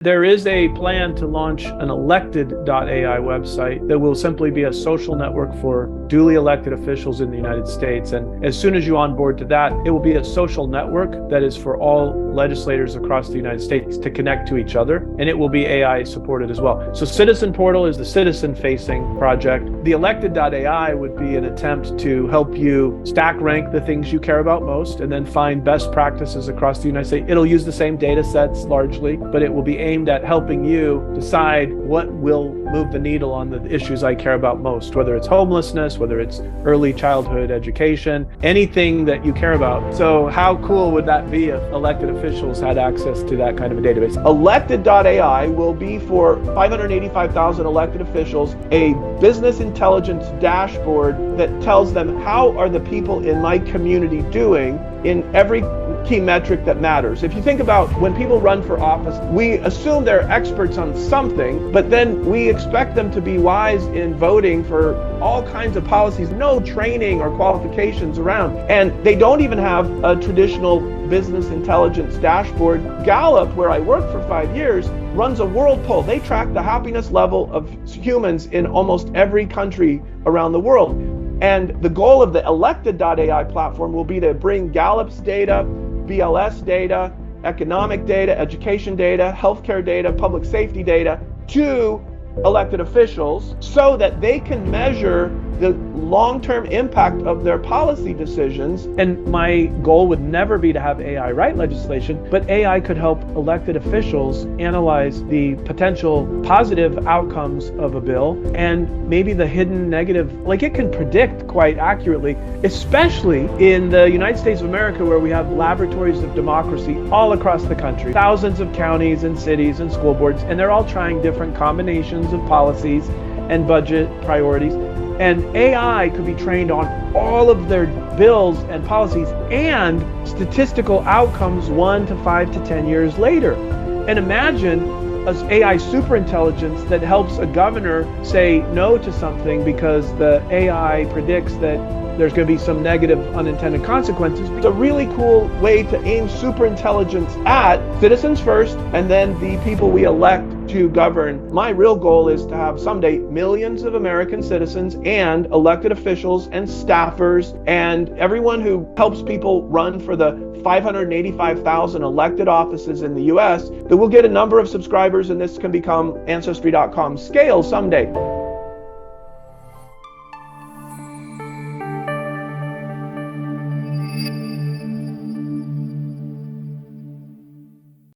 There is a plan to launch an Elected.AI website that will simply be a social network for duly elected officials in the United States. And as soon as you onboard to that, it will be a social network that is for all legislators across the United States to connect to each other. And it will be AI supported as well. So Citizen Portal is the citizen-facing project. The Elected.AI would be an attempt to help you stack rank the things you care about most and then find best practices across the United States. It'll use the same data sets largely, but it will be aimed at helping you decide what will move the needle on the issues I care about most, whether it's homelessness, whether it's early childhood education, anything that you care about. So how cool would that be if elected officials had access to that kind of a database? Elected.ai will be for 585,000 elected officials, a business intelligence dashboard that tells them how are the people in my community doing in every key metric that matters. If you think about when people run for office, we assume they're experts on something, but then we expect them to be wise in voting for all kinds of policies, no training or qualifications around. And they don't even have a traditional business intelligence dashboard. Gallup, where I worked for 5 years, runs a world poll. They track the happiness level of humans in almost every country around the world. And the goal of the Elected.ai platform will be to bring Gallup's data, BLS data, economic data, education data, healthcare data, public safety data to elected officials so that they can measure the long-term impact of their policy decisions. And my goal would never be to have AI write legislation, but AI could help elected officials analyze the potential positive outcomes of a bill and maybe the hidden negative. Like, it can predict quite accurately, especially in the United States of America, where we have laboratories of democracy all across the country, thousands of counties and cities and school boards, and they're all trying different combinations of policies and budget priorities. And AI could be trained on all of their bills and policies and statistical outcomes 1 to 5 to 10 years later. And imagine an AI superintelligence that helps a governor say no to something because the AI predicts that there's going to be some negative unintended consequences. It's a really cool way to aim superintelligence at citizens first and then the people we elect to govern. My real goal is to have someday millions of American citizens and elected officials and staffers and everyone who helps people run for the 585,000 elected offices in the US that will get a number of subscribers, and this can become Ancestry.com scale someday.